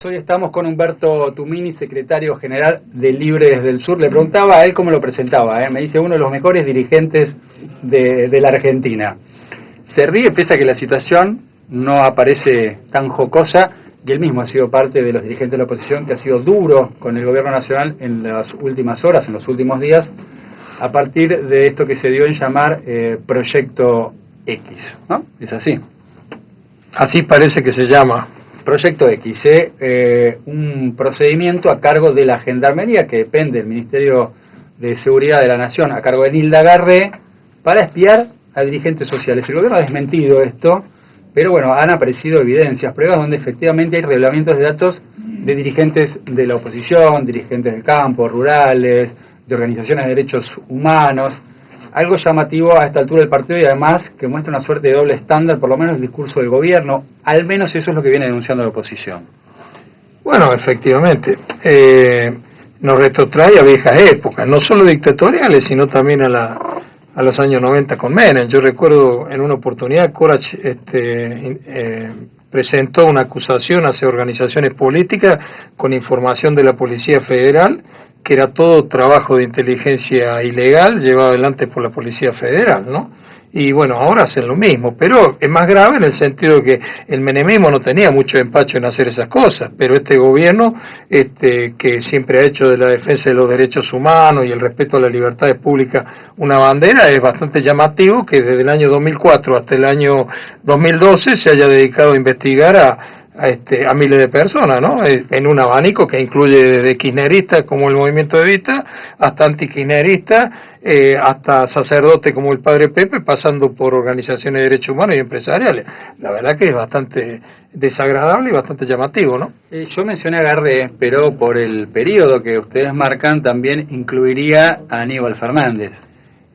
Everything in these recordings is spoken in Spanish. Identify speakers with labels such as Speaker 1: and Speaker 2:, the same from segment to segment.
Speaker 1: Hoy estamos con Humberto Tumini, secretario general de Libres del Sur. Le preguntaba a él cómo lo presentaba, me dice uno de los mejores dirigentes de la Argentina. Se ríe pese a que la situación no aparece tan jocosa, y él mismo ha sido parte de los dirigentes de la oposición que ha sido duro con el gobierno nacional en las últimas horas, en los últimos días, a partir de esto que se dio en llamar Proyecto X, ¿no? Es así.
Speaker 2: Así parece que se llama.
Speaker 1: Proyecto X, un procedimiento a cargo de la Gendarmería, que depende del Ministerio de Seguridad de la Nación, a cargo de Nilda Garré, para espiar a dirigentes sociales. El gobierno ha desmentido esto, pero bueno, han aparecido evidencias, pruebas donde efectivamente hay revelamientos de datos de dirigentes de la oposición, dirigentes del campo, rurales, de organizaciones de derechos humanos. Algo llamativo a esta altura del partido y además que muestra una suerte de doble estándar, por lo menos el discurso del gobierno, al menos eso es lo que viene denunciando la oposición.
Speaker 2: Bueno, efectivamente, nos retrotrae a viejas épocas, no solo dictatoriales, sino también a los años 90 con Menem. Yo recuerdo en una oportunidad Corach presentó una acusación hacia organizaciones políticas con información de la Policía Federal, que era todo trabajo de inteligencia ilegal llevado adelante por la Policía Federal, ¿no? Y bueno, ahora hacen lo mismo, pero es más grave en el sentido de que el menemismo no tenía mucho empacho en hacer esas cosas, pero este gobierno, que siempre ha hecho de la defensa de los derechos humanos y el respeto a las libertades públicas una bandera, es bastante llamativo que desde el año 2004 hasta el año 2012 se haya dedicado a investigar a miles de personas, ¿no? En un abanico que incluye desde kirchneristas como el Movimiento Evita, hasta antikirchneristas, hasta sacerdotes como el Padre Pepe, pasando por organizaciones de derechos humanos y empresariales. La verdad que es bastante desagradable y bastante llamativo, ¿no?
Speaker 1: Yo mencioné a Garré, pero por el periodo que ustedes marcan también incluiría a Aníbal Fernández.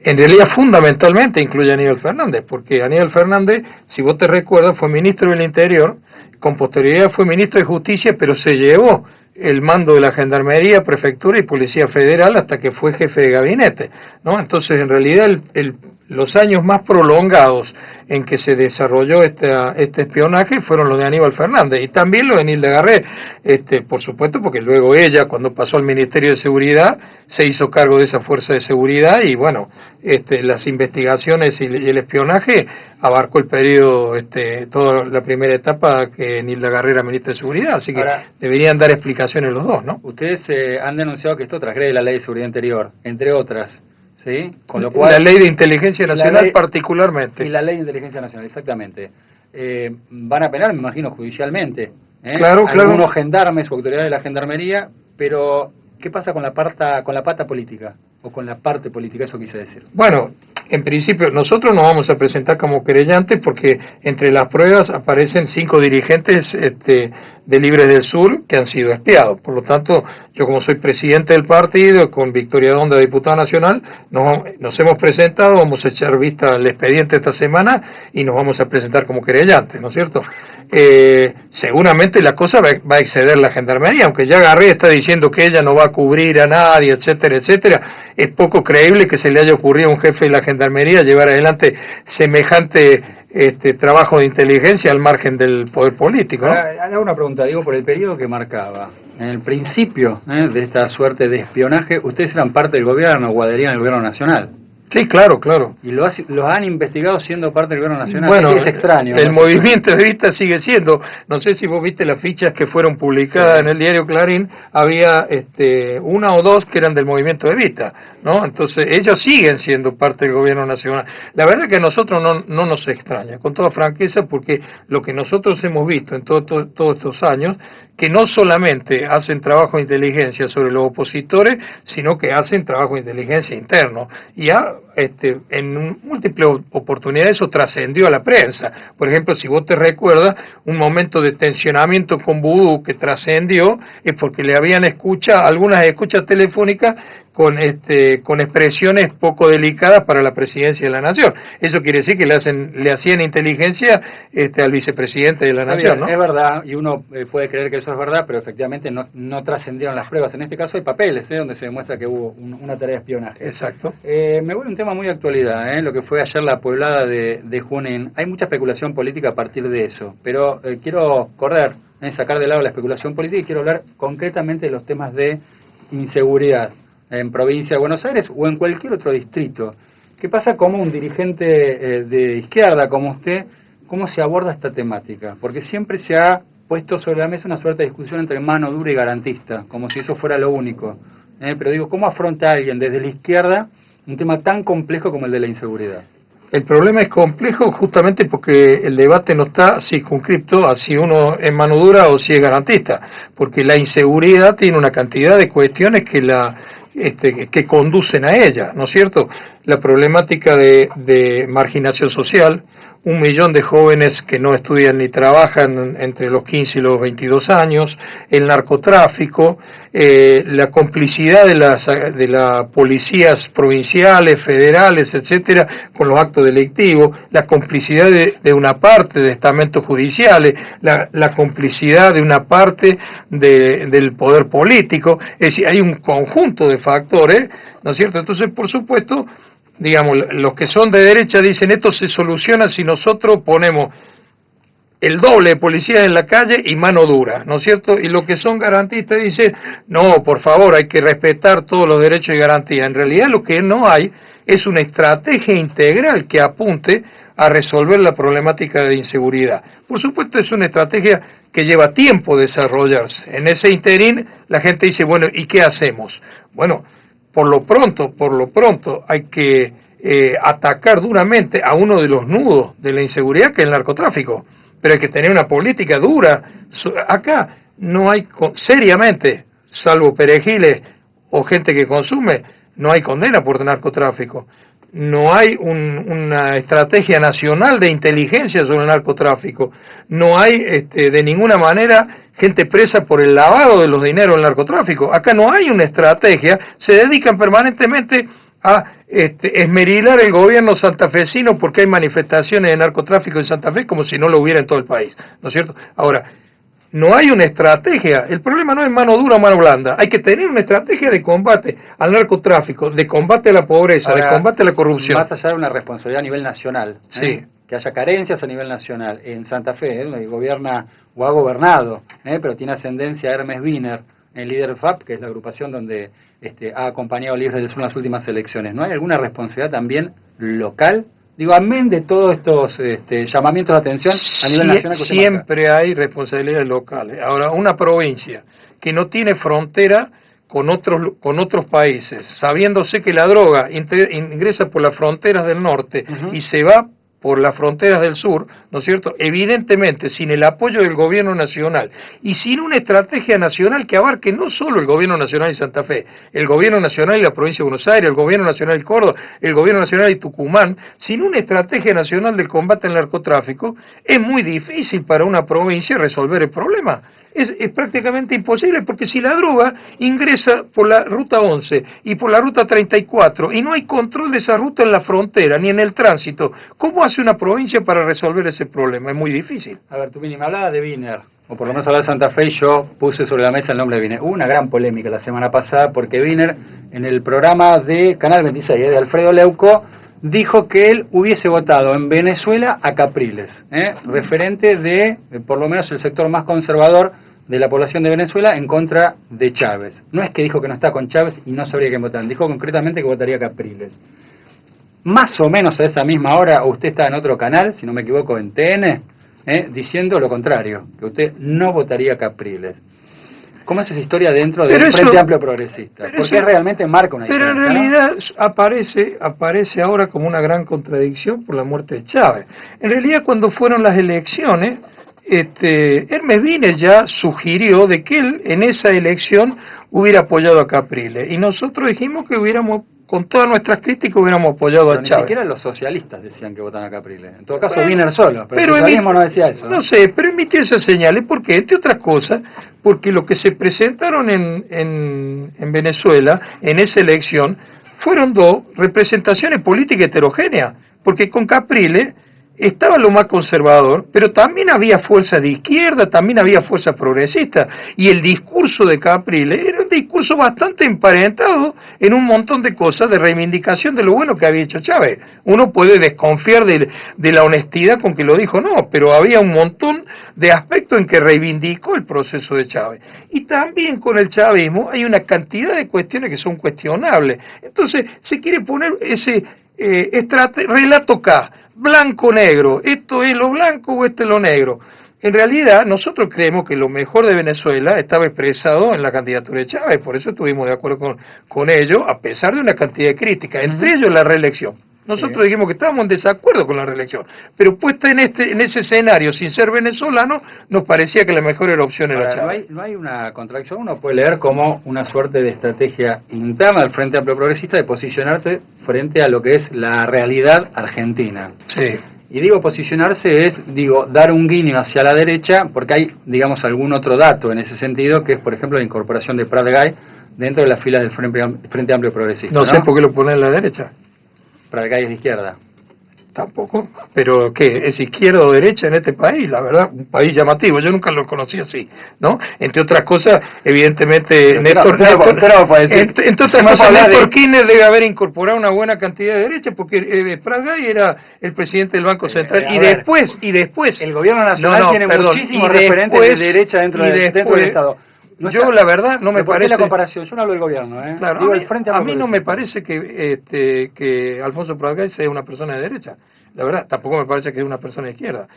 Speaker 2: En realidad, fundamentalmente incluye a Aníbal Fernández, porque Aníbal Fernández, si vos te recuerdas, fue ministro del Interior, con posterioridad fue ministro de Justicia, pero se llevó el mando de la Gendarmería, Prefectura y Policía Federal hasta que fue jefe de gabinete, ¿no? Entonces, en realidad, los años más prolongados en que se desarrolló este espionaje fueron los de Aníbal Fernández y también los de Nilda Garré, por supuesto, porque luego ella, cuando pasó al Ministerio de Seguridad, se hizo cargo de esa fuerza de seguridad y bueno, las investigaciones y el espionaje abarcó el periodo, toda la primera etapa que Nilda Garré era ministra de Seguridad, así que ahora, deberían dar explicaciones los dos, ¿no?
Speaker 1: Ustedes han denunciado que esto transgrede la Ley de Seguridad Interior, entre otras. ¿Sí? Con lo cual,
Speaker 2: la Ley de Inteligencia Nacional particularmente.
Speaker 1: Y la Ley de Inteligencia Nacional, exactamente. Van a penar, me imagino, judicialmente.
Speaker 2: Claro, claro.
Speaker 1: Algunos gendarmes o autoridades de la Gendarmería, pero ¿qué pasa con la pata política? O con la parte política, eso quise decir.
Speaker 2: Bueno, en principio nosotros nos vamos a presentar como querellantes porque entre las pruebas aparecen 5 dirigentes de Libres del Sur que han sido espiados. Por lo tanto, yo como soy presidente del partido, con Victoria Donda, diputada nacional, nos hemos presentado, vamos a echar vista al expediente esta semana y nos vamos a presentar como querellantes, ¿no es cierto? Seguramente la cosa va a exceder la Gendarmería, aunque ya Garré está diciendo que ella no va a cubrir a nadie, etcétera, etcétera. Es poco creíble que se le haya ocurrido a un jefe de la Gendarmería llevar adelante semejante trabajo de inteligencia al margen del poder político, ¿no?
Speaker 1: Hago una pregunta, digo, por el periodo que marcaba. En el principio de esta suerte de espionaje, ustedes eran parte del gobierno o adherían al gobierno nacional.
Speaker 2: Sí, claro, claro.
Speaker 1: Y los han investigado siendo parte del gobierno nacional.
Speaker 2: Bueno,
Speaker 1: es extraño.
Speaker 2: El Movimiento Evita sigue siendo. No sé si vos viste las fichas que fueron publicadas en el diario Clarín. Había una o dos que eran del Movimiento Evita, ¿no? Entonces ellos siguen siendo parte del gobierno nacional. La verdad es que a nosotros no nos extraña, con toda franqueza, porque lo que nosotros hemos visto en todos estos años, que no solamente hacen trabajo de inteligencia sobre los opositores, sino que hacen trabajo de inteligencia interno. Y en múltiples oportunidades eso trascendió a la prensa. Por ejemplo, si vos te recuerdas, un momento de tensionamiento con Vudú que trascendió es porque le habían algunas escuchas telefónicas con expresiones poco delicadas para la presidencia de la nación. Eso quiere decir que le hacían inteligencia al vicepresidente de la nación, ¿no?
Speaker 1: Es verdad, y uno puede creer que eso es verdad, pero efectivamente no trascendieron las pruebas. En este caso hay papeles, donde se demuestra que hubo una tarea de espionaje.
Speaker 2: Exacto.
Speaker 1: Me voy a un tema tema muy de actualidad, lo que fue ayer la pueblada de Junín. Hay mucha especulación política a partir de eso, pero quiero sacar de lado la especulación política y quiero hablar concretamente de los temas de inseguridad en provincia de Buenos Aires o en cualquier otro distrito. ¿Qué pasa como un dirigente de izquierda como usted? ¿Cómo se aborda esta temática? Porque siempre se ha puesto sobre la mesa una suerte de discusión entre mano dura y garantista, como si eso fuera lo único. Pero digo, ¿cómo afronta alguien desde la izquierda un tema tan complejo como el de la inseguridad?
Speaker 2: El problema es complejo justamente porque el debate no está circunscripto a si uno es mano dura o si es garantista, porque la inseguridad tiene una cantidad de cuestiones que conducen a ella, ¿no es cierto? La problemática de marginación social, 1 millón de jóvenes que no estudian ni trabajan entre los 15 y los 22 años, el narcotráfico, la complicidad de las policías provinciales, federales, etcétera, con los actos delictivos, la complicidad de una parte de estamentos judiciales, la complicidad de una parte del poder político, es decir, hay un conjunto de factores, ¿no es cierto? Entonces, por supuesto, digamos, los que son de derecha dicen esto se soluciona si nosotros ponemos el doble de policías en la calle y mano dura, ¿no es cierto? Y los que son garantistas dicen, no, por favor, hay que respetar todos los derechos y garantías. En realidad lo que no hay es una estrategia integral que apunte a resolver la problemática de inseguridad. Por supuesto es una estrategia que lleva tiempo desarrollarse. En ese interín la gente dice, bueno, ¿y qué hacemos? Bueno, por lo pronto hay que atacar duramente a uno de los nudos de la inseguridad, que es el narcotráfico. Pero hay que tener una política dura. Acá no hay, seriamente, salvo perejiles o gente que consume, no hay condena por narcotráfico. No hay una estrategia nacional de inteligencia sobre el narcotráfico. No hay de ninguna manera gente presa por el lavado de los dineros del narcotráfico. Acá no hay una estrategia, se dedican permanentemente a esmerilar el gobierno santafesino porque hay manifestaciones de narcotráfico en Santa Fe como si no lo hubiera en todo el país, ¿no es cierto? Ahora, no hay una estrategia, el problema no es mano dura o mano blanda, hay que tener una estrategia de combate al narcotráfico, de combate a la pobreza,
Speaker 1: ahora,
Speaker 2: de combate a la corrupción.
Speaker 1: Más allá de una responsabilidad a nivel nacional,
Speaker 2: sí,
Speaker 1: que haya carencias a nivel nacional. En Santa Fe, gobierna o ha gobernado, pero tiene ascendencia Hermes Wiener, el líder FAP, que es la agrupación donde ha acompañado Libres del Sur en las últimas elecciones. ¿No hay alguna responsabilidad también local? Digo, amén de todos estos llamamientos de atención a nivel nacional. Que
Speaker 2: siempre hay responsabilidades locales. Ahora, una provincia que no tiene frontera con otros países, sabiéndose que la droga ingresa por las fronteras del norte y se va por las fronteras del sur, ¿no es cierto? Evidentemente, sin el apoyo del gobierno nacional y sin una estrategia nacional que abarque no solo el gobierno nacional de Santa Fe, el gobierno nacional de la provincia de Buenos Aires, el gobierno nacional de Córdoba, el gobierno nacional de Tucumán, sin una estrategia nacional del combate al narcotráfico, es muy difícil para una provincia resolver el problema. Es prácticamente imposible, porque si la droga ingresa por la ruta 11 y por la ruta 34 y no hay control de esa ruta en la frontera ni en el tránsito, ¿cómo hace una provincia para resolver ese problema? Es muy difícil.
Speaker 1: A ver, tú me hablabas de Wiener, o por lo menos hablaba de Santa Fe, y yo puse sobre la mesa el nombre de Wiener. Hubo una gran polémica la semana pasada porque Wiener, en el programa de Canal 26, de Alfredo Leuco, dijo que él hubiese votado en Venezuela a Capriles, referente de, por lo menos, el sector más conservador de la población de Venezuela en contra de Chávez. No es que dijo que no está con Chávez y no sabría quién votar, dijo concretamente que votaría a Capriles. Más o menos a esa misma hora usted está en otro canal, si no me equivoco en TN, diciendo lo contrario, que usted no votaría a Capriles. ¿Cómo es esa historia dentro del Frente Amplio Progresista? Porque realmente marca una diferencia.
Speaker 2: Pero en realidad, ¿no? aparece ahora como una gran contradicción por la muerte de Chávez. En realidad, cuando fueron las elecciones, Hermes Wiener ya sugirió de que él en esa elección hubiera apoyado a Capriles. Y nosotros dijimos que hubiéramos, con todas nuestras críticas, hubiéramos apoyado a Chávez.
Speaker 1: Ni siquiera los socialistas decían que votan a Capriles. En todo caso, Wiener solo, pero el socialismo no decía eso.
Speaker 2: No sé, pero emitió esas señales. ¿Por qué? Entre otras cosas, porque lo que se presentaron en Venezuela, en esa elección, fueron dos representaciones políticas heterogéneas. Porque con Capriles estaba lo más conservador, pero también había fuerzas de izquierda, también había fuerzas progresistas, y el discurso de Capriles era un discurso bastante emparentado en un montón de cosas de reivindicación de lo bueno que había hecho Chávez. Uno puede desconfiar de la honestidad con que lo dijo, no, pero había un montón de aspectos en que reivindicó el proceso de Chávez. Y también con el chavismo hay una cantidad de cuestiones que son cuestionables. Entonces, se quiere poner ese relato K, blanco-negro, esto es lo blanco o esto es lo negro. En realidad, nosotros creemos que lo mejor de Venezuela estaba expresado en la candidatura de Chávez, por eso estuvimos de acuerdo con ello, a pesar de una cantidad de críticas, entre ellos la reelección. Nosotros dijimos que estábamos en desacuerdo con la reelección, pero puesta en ese escenario, sin ser venezolano, nos parecía que la mejor opción era Chávez.
Speaker 1: No hay una contradicción, uno puede leer como una suerte de estrategia interna del Frente Amplio Progresista de posicionarte frente a lo que es la realidad argentina.
Speaker 2: Sí.
Speaker 1: Y digo posicionarse es, dar un guiño hacia la derecha, porque hay, digamos, algún otro dato en ese sentido, que es, por ejemplo, la incorporación de Prat Gay dentro de las filas del Frente Amplio Progresista.
Speaker 2: No sé por qué lo ponen en la derecha.
Speaker 1: Prat Gay es de izquierda.
Speaker 2: Tampoco, pero ¿qué? ¿Es izquierda o derecha en este país? La verdad, un país llamativo, yo nunca lo conocí así, ¿no? Entre otras cosas, evidentemente, Néstor Kirchner debe haber incorporado una buena cantidad de derecha, porque Prat Gay era el presidente del Banco Central, y después...
Speaker 1: El gobierno nacional tiene muchísimos referentes de derecha dentro del Estado.
Speaker 2: La verdad, no me parece...
Speaker 1: la comparación? Yo no hablo del gobierno,
Speaker 2: Claro, a mí no me parece que Alfonso Prat Gay sea una persona de derecha. La verdad, tampoco me parece que es una persona de izquierda.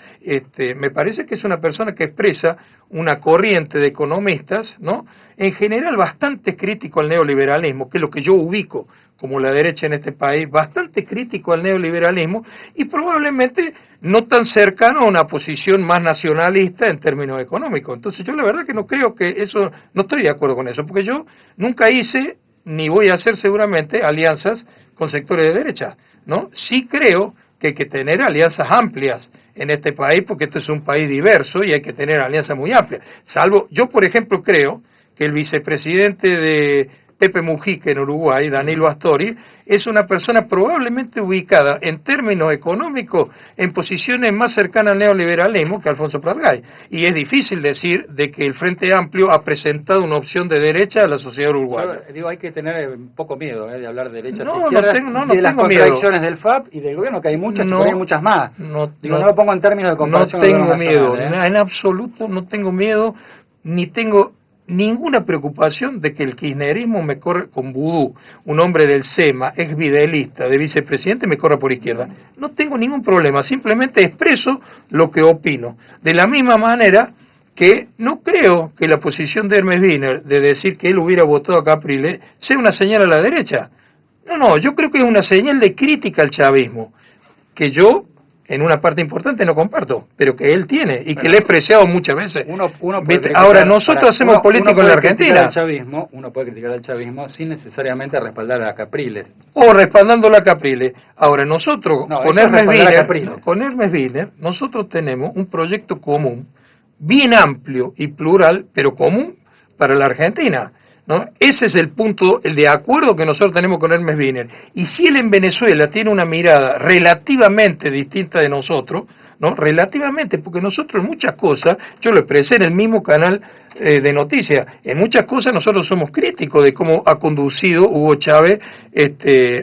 Speaker 2: Me parece que es una persona que expresa una corriente de economistas, ¿no? En general bastante crítico al neoliberalismo, que es lo que yo ubico como la derecha en este país, bastante crítico al neoliberalismo y probablemente no tan cercano a una posición más nacionalista en términos económicos. Entonces yo la verdad que no creo que eso, no estoy de acuerdo con eso, porque yo nunca hice, ni voy a hacer seguramente, alianzas con sectores de derecha, ¿no? Sí creo que hay que tener alianzas amplias en este país, porque esto es un país diverso y hay que tener alianzas muy amplias. Salvo, yo por ejemplo creo que el vicepresidente de Pepe Mujica en Uruguay, Danilo Astori, es una persona probablemente ubicada en términos económicos en posiciones más cercanas al neoliberalismo que Alfonso Prat Gay. Y es difícil decir de que el Frente Amplio ha presentado una opción de derecha a la sociedad uruguaya.
Speaker 1: Hay que tener un poco miedo de hablar de derecha
Speaker 2: no
Speaker 1: de las contradicciones del FAP y del gobierno, que hay muchas, hay muchas más. No lo pongo en términos de comparación.
Speaker 2: No tengo miedo, en absoluto no tengo miedo, ni tengo ninguna preocupación de que el kirchnerismo me corra con vudú, un hombre del SEMA, ex videalista, de vicepresidente, me corra por izquierda. No tengo ningún problema, simplemente expreso lo que opino. De la misma manera que no creo que la posición de Hermes Wiener de decir que él hubiera votado a Capriles sea una señal a la derecha. No, yo creo que es una señal de crítica al chavismo, que yo en una parte importante no comparto, pero que él tiene y que le he apreciado muchas veces. Ahora, nosotros hacemos política en la Argentina.
Speaker 1: Uno puede criticar al chavismo sin necesariamente respaldar a Capriles.
Speaker 2: O respaldándolo a Capriles. Ahora, nosotros, con Hermes Wiener, nosotros tenemos un proyecto común, bien amplio y plural, pero común para la Argentina, ¿no? Ese es el punto, el de acuerdo que nosotros tenemos con Hermes Wiener. Y si él en Venezuela tiene una mirada relativamente distinta de nosotros, ¿no? Relativamente, porque nosotros en muchas cosas, yo lo expresé en el mismo canal de noticias, en muchas cosas nosotros somos críticos de cómo ha conducido Hugo Chávez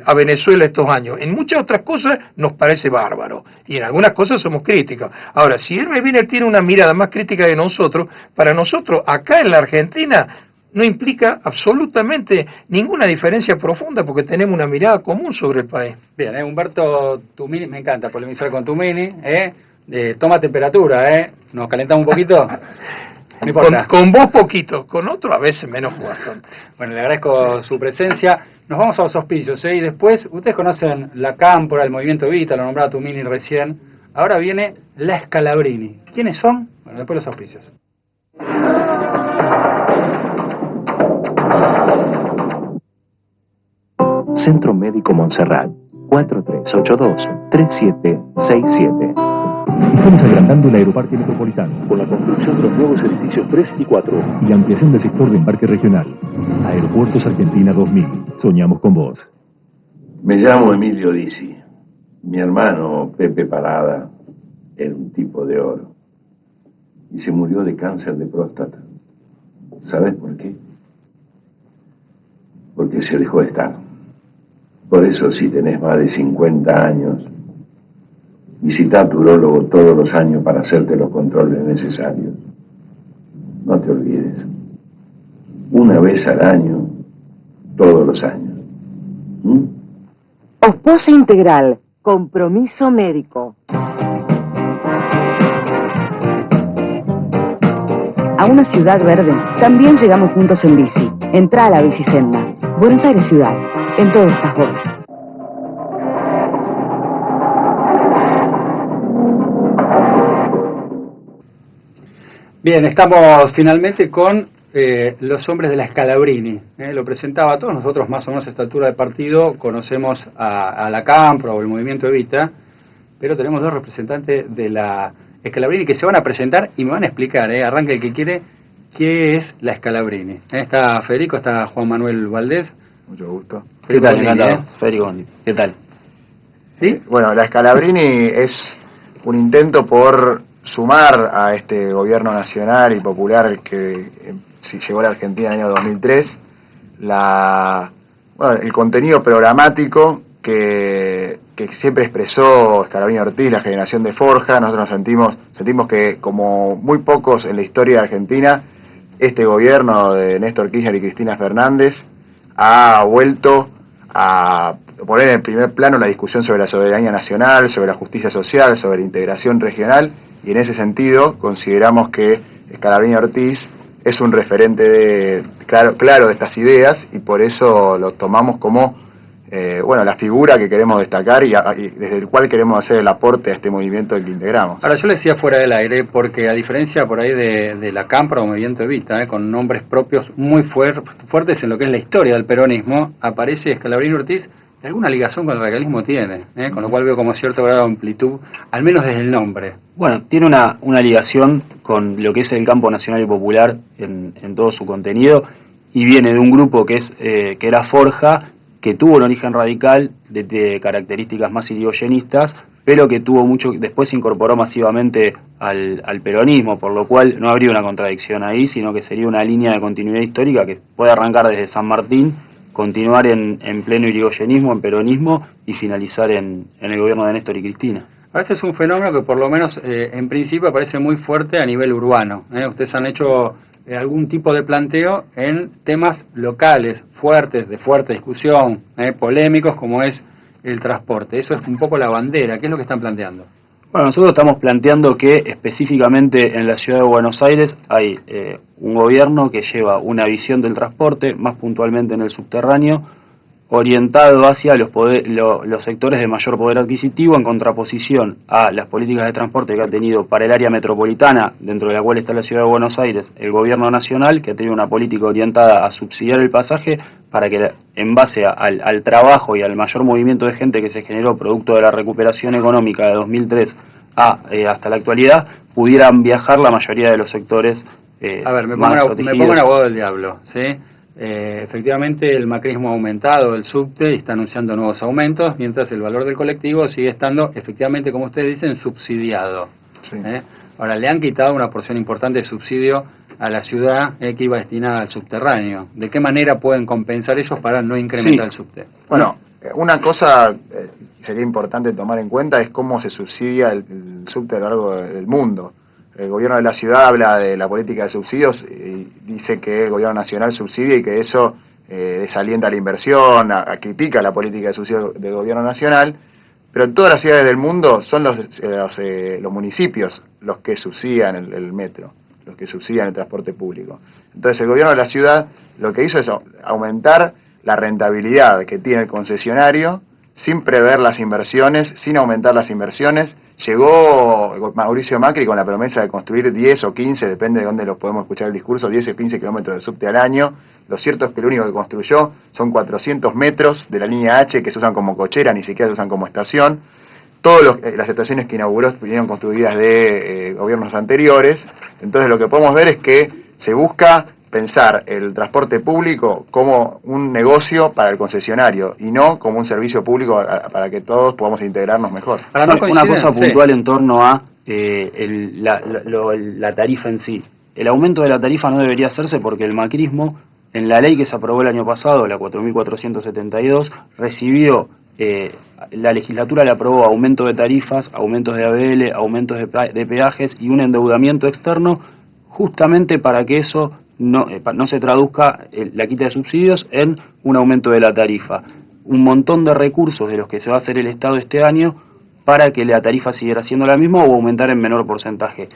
Speaker 2: a Venezuela estos años. En muchas otras cosas nos parece bárbaro, y en algunas cosas somos críticos. Ahora, si Hermes Wiener tiene una mirada más crítica de nosotros, para nosotros acá en la Argentina no implica absolutamente ninguna diferencia profunda porque tenemos una mirada común sobre el país.
Speaker 1: Bien, Humberto Tumini, me encanta polemizar con Tumini, toma temperatura, nos calentamos un poquito. No importa.
Speaker 2: Con vos poquito, con otro a veces menos bastante.
Speaker 1: Bueno, le agradezco su presencia. Nos vamos a los auspicios, y después, ustedes conocen la Cámpora, el Movimiento Evita, lo nombraba Tumini recién. Ahora viene la Scalabrini. ¿Quiénes son? Bueno, después los auspicios.
Speaker 3: Centro Médico Montserrat, 4382-3767.
Speaker 4: Estamos agrandando el aeroparque metropolitano con la construcción de los nuevos edificios 3 y 4 y la ampliación del sector de embarque regional. Aeropuertos Argentina 2000. Soñamos con vos.
Speaker 5: Me llamo Emilio Dizzi. Mi hermano Pepe Parada era un tipo de oro. Y se murió de cáncer de próstata. ¿Sabes por qué? Porque se dejó de estar. Por eso, si tenés más de 50 años, visita a tu urólogo todos los años para hacerte los controles necesarios. No te olvides. Una vez al año, todos los años.
Speaker 6: Ospose Integral. Compromiso médico. A una ciudad verde también llegamos juntos en bici. Entra a la Bicisenda. Buenos Aires Ciudad. En todos estás vos.
Speaker 1: Bien, estamos finalmente con los hombres de la Scalabrini. Lo presentaba a todos nosotros, más o menos a esta altura de partido, conocemos a la Campro o el movimiento Evita, pero tenemos dos representantes de la Scalabrini que se van a presentar y me van a explicar, arranca el que quiere, qué es la Scalabrini. Está Federico, está Juan Manuel Valdés.
Speaker 7: Mucho gusto.
Speaker 8: ¿Qué tal? Encantado. Federico Bondi. ¿Qué tal?
Speaker 7: ¿Sí? Bueno, la Scalabrini es un intento por sumar a este gobierno nacional y popular que llegó a la Argentina en el año 2003 el contenido programático que siempre expresó Scalabrini Ortiz, la generación de Forja. Nosotros sentimos que, como muy pocos en la historia de Argentina, este gobierno de Néstor Kirchner y Cristina Fernández ha vuelto a poner en el primer plano la discusión sobre la soberanía nacional, sobre la justicia social, sobre la integración regional, y en ese sentido consideramos que Scalabrini Ortiz es un referente claro de estas ideas, y por eso lo tomamos como la figura que queremos destacar y desde el cual queremos hacer el aporte a este movimiento del que integramos.
Speaker 1: Ahora, yo le decía fuera del aire, porque a diferencia por ahí de la Campro o Movimiento Evita, con nombres propios muy fuertes en lo que es la historia del peronismo, aparece Scalabrini Ortiz, alguna ligación con el radicalismo tiene, con lo cual veo como cierto grado de amplitud, al menos desde el nombre.
Speaker 8: Bueno, tiene una ligación con lo que es el campo nacional y popular en todo su contenido, y viene de un grupo que era Forja, que tuvo un origen radical de características más irigoyenistas, pero que después se incorporó masivamente al peronismo, por lo cual no habría una contradicción ahí, sino que sería una línea de continuidad histórica que puede arrancar desde San Martín, continuar en pleno irigoyenismo, en peronismo, y finalizar en el gobierno de Néstor y Cristina.
Speaker 1: Ahora, este es un fenómeno que por lo menos en principio aparece muy fuerte a nivel urbano. Ustedes han hecho algún tipo de planteo en temas locales, fuertes, de fuerte discusión, polémicos, como es el transporte. Eso es un poco la bandera. ¿Qué es lo que están planteando?
Speaker 8: Bueno, nosotros estamos planteando que específicamente en la ciudad de Buenos Aires hay un gobierno que lleva una visión del transporte, más puntualmente en el subterráneo, orientado hacia los sectores de mayor poder adquisitivo, en contraposición a las políticas de transporte que ha tenido para el área metropolitana, dentro de la cual está la ciudad de Buenos Aires, el gobierno nacional, que ha tenido una política orientada a subsidiar el pasaje para que, en base al trabajo y al mayor movimiento de gente que se generó producto de la recuperación económica de 2003 hasta la actualidad, pudieran viajar la mayoría de los sectores
Speaker 1: me pongo un abogado del diablo, ¿sí? Efectivamente el macrismo ha aumentado el subte y está anunciando nuevos aumentos, mientras el valor del colectivo sigue estando, efectivamente, como ustedes dicen, subsidiado.
Speaker 7: Sí.
Speaker 1: Ahora, le han quitado una porción importante de subsidio a la ciudad que iba destinada al subterráneo. ¿De qué manera pueden compensar ellos para no incrementar el subte?
Speaker 7: Bueno, una cosa sería importante tomar en cuenta es cómo se subsidia el subte a lo largo del mundo. El gobierno de la ciudad habla de la política de subsidios y dice que el gobierno nacional subsidia y que eso desalienta la inversión, critica la política de subsidios del gobierno nacional, pero en todas las ciudades del mundo son los municipios los que subsidian el metro, los que subsidian el transporte público. Entonces el gobierno de la ciudad lo que hizo es aumentar la rentabilidad que tiene el concesionario sin prever las inversiones, sin aumentar las inversiones. Llegó Mauricio Macri con la promesa de construir 10 o 15, depende de dónde los podemos escuchar el discurso, 10 o 15 kilómetros de subte al año. Lo cierto es que lo único que construyó son 400 metros de la línea H que se usan como cochera, ni siquiera se usan como estación. Todas las estaciones que inauguró vinieron construidas de gobiernos anteriores. Entonces lo que podemos ver es que se busca pensar el transporte público como un negocio para el concesionario y no como un servicio público para que todos podamos integrarnos mejor.
Speaker 8: Una cosa puntual en torno a la tarifa en sí. El aumento de la tarifa no debería hacerse porque el macrismo, en la ley que se aprobó el año pasado, la 4.472, recibió, la legislatura le aprobó aumento de tarifas, aumentos de ABL, aumentos de peajes y un endeudamiento externo, justamente para que eso no se traduzca, la quita de subsidios, en un aumento de la tarifa. Un montón de recursos de los que se va a hacer el Estado este año para que la tarifa siguiera siendo la misma o aumentar en menor porcentaje.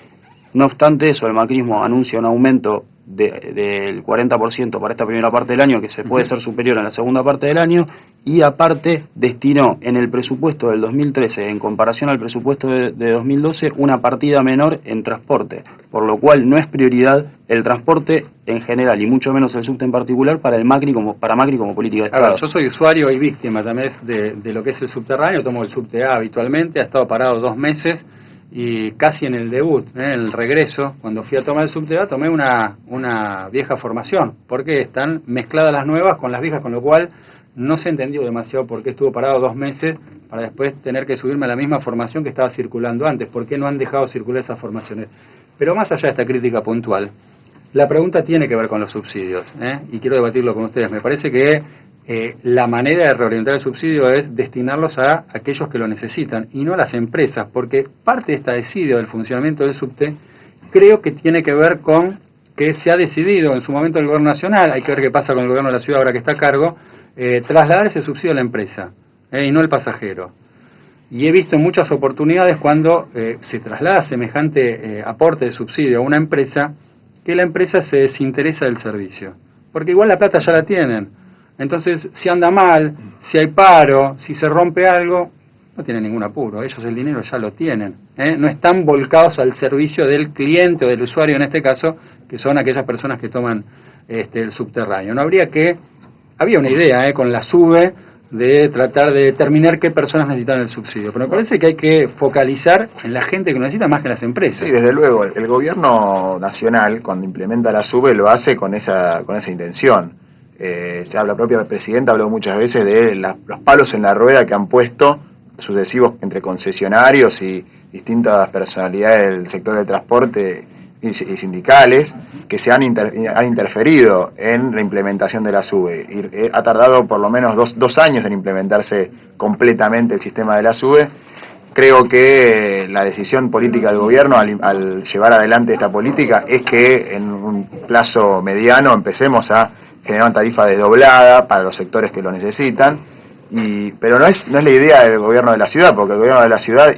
Speaker 8: No obstante eso, el macrismo anuncia un aumento del 40% para esta primera parte del año, que se puede ser superior en la segunda parte del año, y aparte destinó en el presupuesto del 2013, en comparación al presupuesto de 2012, una partida menor en transporte, por lo cual no es prioridad el transporte en general, y mucho menos el subte en particular, para Macri como política de Estado.
Speaker 1: Yo soy usuario y víctima también de lo que es el subterráneo, tomo el subte A habitualmente, ha estado parado 2 meses, y casi en el debut, en el regreso, cuando fui a tomar el subte A, tomé una vieja formación, porque están mezcladas las nuevas con las viejas, con lo cual no se entendió demasiado por qué estuvo parado 2 meses para después tener que subirme a la misma formación que estaba circulando antes, por qué no han dejado circular esas formaciones. Pero más allá de esta crítica puntual, la pregunta tiene que ver con los subsidios, y quiero debatirlo con ustedes. Me parece que la manera de reorientar el subsidio es destinarlos a aquellos que lo necesitan y no a las empresas, porque parte de esta desidia del funcionamiento del subte creo que tiene que ver con que se ha decidido en su momento el gobierno nacional, hay que ver qué pasa con el gobierno de la ciudad ahora que está a cargo, trasladar ese subsidio a la empresa y no al pasajero. Y he visto muchas oportunidades cuando se traslada semejante aporte de subsidio a una empresa, que la empresa se desinteresa del servicio, porque igual la plata ya la tienen. Entonces, si anda mal, si hay paro, si se rompe algo, no tienen ningún apuro, ellos el dinero ya lo tienen, no están volcados al servicio del cliente o del usuario en este caso, que son aquellas personas que toman el subterráneo. Había una idea con la SUBE de tratar de determinar qué personas necesitan el subsidio, pero me parece que hay que focalizar en la gente que lo necesita más que en las empresas.
Speaker 7: Sí, desde luego, el gobierno nacional, cuando implementa la SUBE, lo hace con esa intención. Ya la propia presidenta habló muchas veces de los palos en la rueda que han puesto sucesivos entre concesionarios y distintas personalidades del sector del transporte y sindicales que se han interferido en la implementación de la SUBE. Y ha tardado por lo menos dos años en implementarse completamente el sistema de la SUBE. Creo que la decisión política del gobierno al llevar adelante esta política es que en un plazo mediano empecemos a generar una tarifa desdoblada para los sectores que lo necesitan, pero no es la idea del gobierno de la ciudad, porque el gobierno de la ciudad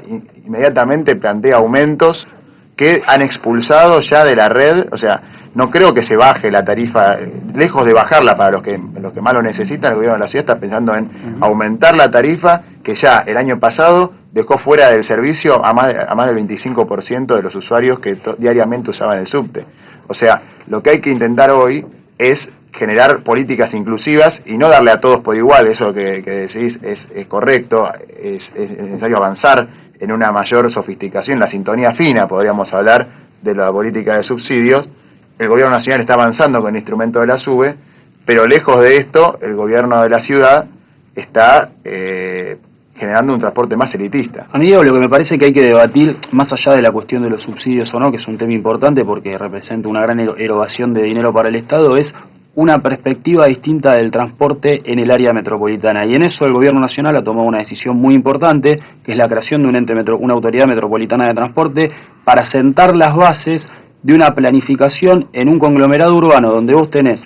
Speaker 7: inmediatamente plantea aumentos que han expulsado ya de la red. O sea, no creo que se baje la tarifa, lejos de bajarla para los que más lo necesitan. El gobierno de la ciudad está pensando en aumentar la tarifa, que ya el año pasado dejó fuera del servicio a más del 25% de los usuarios que diariamente usaban el subte. O sea, lo que hay que intentar hoy es generar políticas inclusivas y no darle a todos por igual. Eso que decís es correcto, es necesario avanzar en una mayor sofisticación, la sintonía fina, podríamos hablar de la política de subsidios. El gobierno nacional está avanzando con el instrumento de la SUBE, pero lejos de esto, el gobierno de la ciudad está generando un transporte más elitista.
Speaker 8: A mí lo que me parece que hay que debatir, más allá de la cuestión de los subsidios o no, que es un tema importante porque representa una gran erogación de dinero para el Estado, es una perspectiva distinta del transporte en el área metropolitana. Y en eso el gobierno nacional ha tomado una decisión muy importante, que es la creación de una autoridad metropolitana de transporte, para sentar las bases de una planificación en un conglomerado urbano donde vos tenés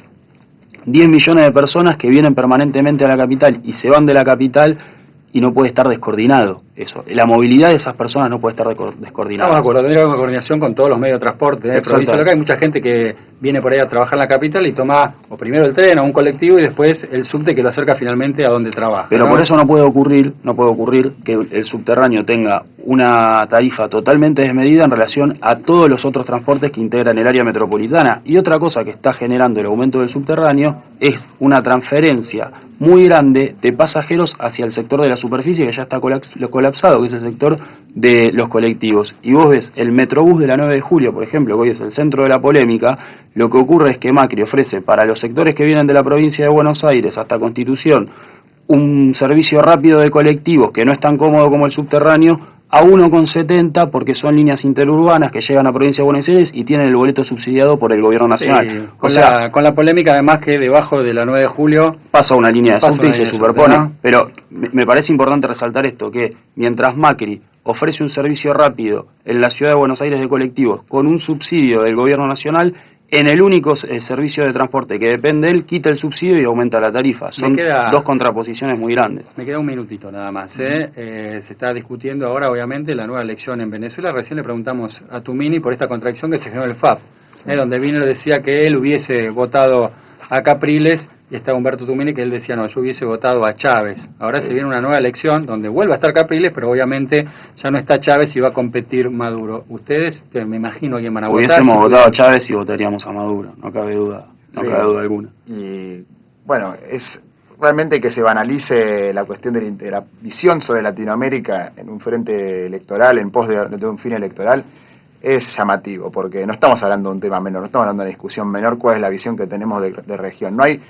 Speaker 8: 10 millones de personas que vienen permanentemente a la capital y se van de la capital, y no puede estar descoordinado eso. La movilidad de esas personas no puede estar descoordinada.
Speaker 1: Estamos de acuerdo, tendría una coordinación con todos los medios de transporte. Provincia local, hay mucha gente que viene por ahí a trabajar en la capital y toma o primero el tren o un colectivo y después el subte que lo acerca finalmente a donde trabaja.
Speaker 8: Pero por eso no puede ocurrir que el subterráneo tenga una tarifa totalmente desmedida en relación a todos los otros transportes que integran el área metropolitana. Y otra cosa que está generando el aumento del subterráneo es una transferencia muy grande de pasajeros hacia el sector de la superficie, que ya está colapsado, que es el sector de los colectivos. Y vos ves el Metrobús de la 9 de julio, por ejemplo, que hoy es el centro de la polémica. Lo que ocurre es que Macri ofrece para los sectores que vienen de la provincia de Buenos Aires hasta Constitución un servicio rápido de colectivos que no es tan cómodo como el subterráneo a 1,70 porque son líneas interurbanas que llegan a Provincia de Buenos Aires y tienen el boleto subsidiado por el gobierno nacional.
Speaker 1: Sí, con la polémica además que debajo de la 9 de julio
Speaker 8: pasa una línea de subte y se superpone.
Speaker 1: ¿No?
Speaker 8: Pero me parece importante resaltar esto, que mientras Macri ofrece un servicio rápido en la ciudad de Buenos Aires de colectivos con un subsidio del gobierno nacional, en el único servicio de transporte que depende de él, quita el subsidio y aumenta la tarifa. Son dos contraposiciones muy grandes.
Speaker 1: Me queda un minutito nada más. Se está discutiendo ahora, obviamente, la nueva elección en Venezuela. Recién le preguntamos a Tumini por esta contradicción que se generó en el FAP, donde Wiener decía que él hubiese votado a Capriles, y está Humberto Tumini que él decía, no, yo hubiese votado a Chávez. Ahora se viene una nueva elección donde vuelve a estar Capriles, pero obviamente ya no está Chávez y va a competir Maduro. Ustedes, me imagino, quién van a votar.
Speaker 8: Hubiésemos votado a Chávez y votaríamos a Maduro, no cabe duda, cabe duda alguna.
Speaker 7: Y bueno, es realmente que se banalice la cuestión de la visión sobre Latinoamérica en un frente electoral, en pos de un fin electoral, es llamativo, porque no estamos hablando de un tema menor, no estamos hablando de una discusión menor, cuál es la visión que tenemos de región. No hay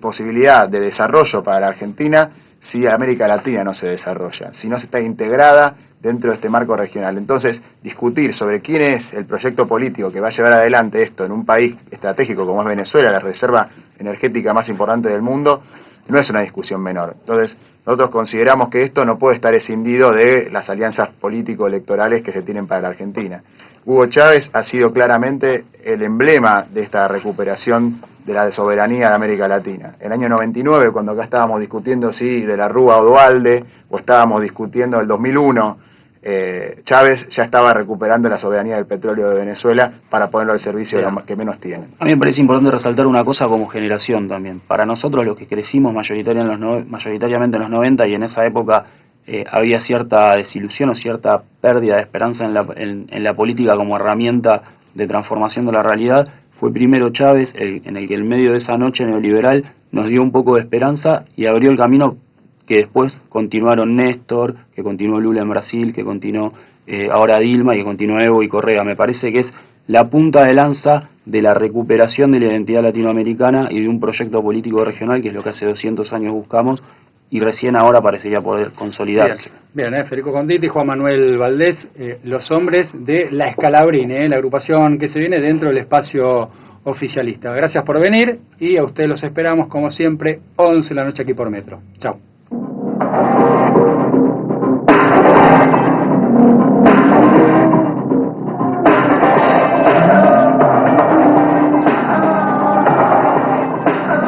Speaker 7: posibilidad de desarrollo para la Argentina si América Latina no se desarrolla, si no se está integrada dentro de este marco regional. Entonces, discutir sobre quién es el proyecto político que va a llevar adelante esto en un país estratégico como es Venezuela, la reserva energética más importante del mundo, no es una discusión menor. Entonces, nosotros consideramos que esto no puede estar escindido de las alianzas político-electorales que se tienen para la Argentina. Hugo Chávez ha sido claramente el emblema de esta recuperación de la soberanía de América Latina. En el año 99, cuando acá estábamos discutiendo de la Rúa o Duhalde, o estábamos discutiendo el 2001, Chávez ya estaba recuperando la soberanía del petróleo de Venezuela para ponerlo al servicio de los que menos tienen.
Speaker 8: A mí me parece importante resaltar una cosa como generación también. Para nosotros, los que crecimos mayoritariamente en los 90 y en esa época había cierta desilusión o cierta pérdida de esperanza en la política como herramienta de transformación de la realidad, fue primero Chávez en el que en medio de esa noche neoliberal nos dio un poco de esperanza y abrió el camino que después continuaron Néstor, que continuó Lula en Brasil, que continuó ahora Dilma y que continuó Evo y Correa. Me parece que es la punta de lanza de la recuperación de la identidad latinoamericana y de un proyecto político regional, que es lo que hace 200 años buscamos, y recién ahora parecería poder consolidarse.
Speaker 1: Bien, Federico Conditi, Juan Manuel Valdés, los hombres de La Escalabrini, la agrupación que se viene dentro del espacio oficialista. Gracias por venir y a ustedes los esperamos como siempre, 11 de la noche aquí por Metro. Chao.